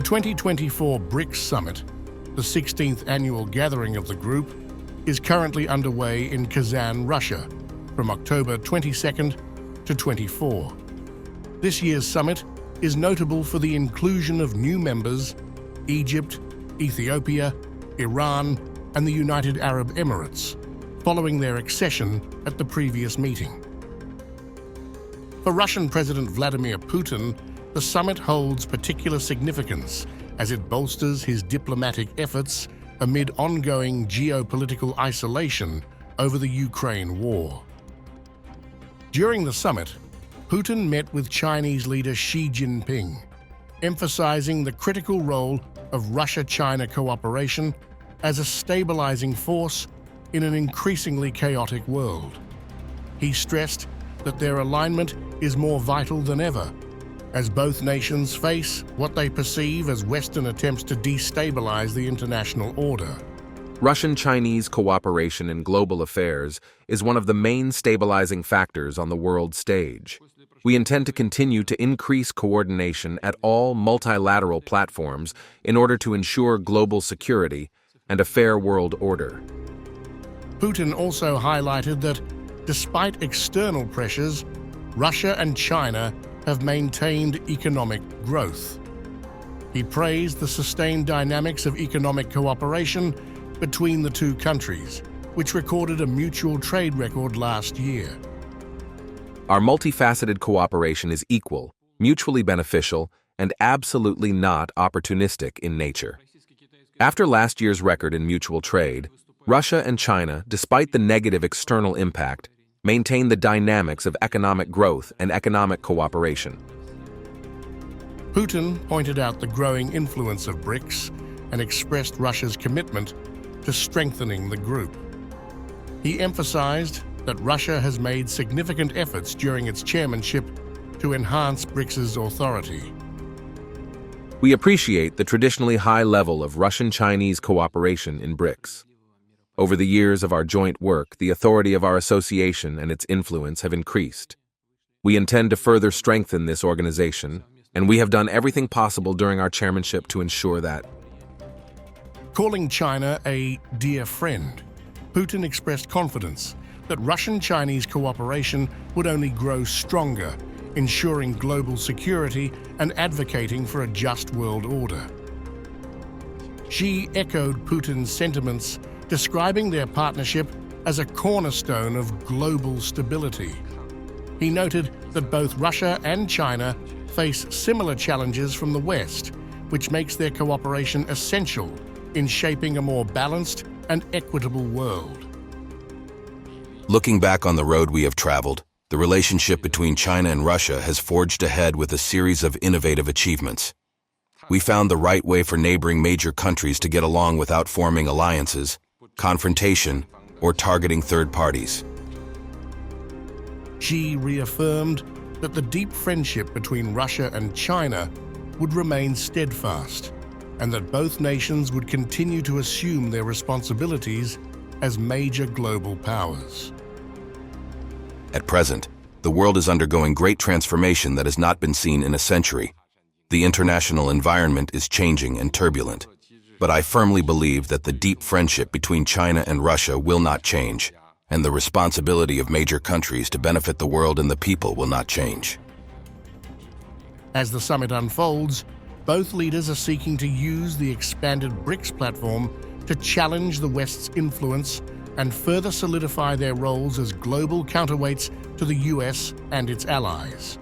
The 2024 BRICS Summit, the 16th annual gathering of the group, is currently underway in Kazan, Russia, from October 22nd to 24. This year's summit is notable for the inclusion of new members: Egypt, Ethiopia, Iran, and the United Arab Emirates, following their accession at the previous meeting. For Russian President Vladimir Putin, the summit holds particular significance as it bolsters his diplomatic efforts amid ongoing geopolitical isolation over the Ukraine war. During the summit, Putin met with Chinese leader Xi Jinping, emphasizing the critical role of Russia-China cooperation as a stabilizing force in an increasingly chaotic world. He stressed that their alignment is more vital than ever, as both nations face what they perceive as Western attempts to destabilize the international order. Russian-Chinese cooperation in global affairs is one of the main stabilizing factors on the world stage. We intend to continue to increase coordination at all multilateral platforms in order to ensure global security and a fair world order. Putin also highlighted that, despite external pressures, Russia and China have maintained economic growth. He praised the sustained dynamics of economic cooperation between the two countries, which recorded a mutual trade record last year. Our multifaceted cooperation is equal, mutually beneficial, and absolutely not opportunistic in nature. After last year's record in mutual trade, Russia and China, despite the negative external impact, maintain the dynamics of economic growth and economic cooperation. Putin pointed out the growing influence of BRICS and expressed Russia's commitment to strengthening the group. He emphasized that Russia has made significant efforts during its chairmanship to enhance BRICS's authority. We appreciate the traditionally high level of Russian-Chinese cooperation in BRICS. Over the years of our joint work, the authority of our association and its influence have increased. We intend to further strengthen this organization, and we have done everything possible during our chairmanship to ensure that. Calling China a dear friend, Putin expressed confidence that Russian-Chinese cooperation would only grow stronger, ensuring global security and advocating for a just world order. Xi echoed Putin's sentiments, describing their partnership as a cornerstone of global stability. He noted that both Russia and China face similar challenges from the West, which makes their cooperation essential in shaping a more balanced and equitable world. Looking back on the road we have traveled, the relationship between China and Russia has forged ahead with a series of innovative achievements. We found the right way for neighboring major countries to get along without forming alliances, confrontation, or targeting third parties. Xi reaffirmed that the deep friendship between Russia and China would remain steadfast, and that both nations would continue to assume their responsibilities as major global powers. At present, the world is undergoing great transformation that has not been seen in a century. The international environment is changing and turbulent, but I firmly believe that the deep friendship between China and Russia will not change, and the responsibility of major countries to benefit the world and the people will not change. As the summit unfolds, both leaders are seeking to use the expanded BRICS platform to challenge the West's influence and further solidify their roles as global counterweights to the US and its allies.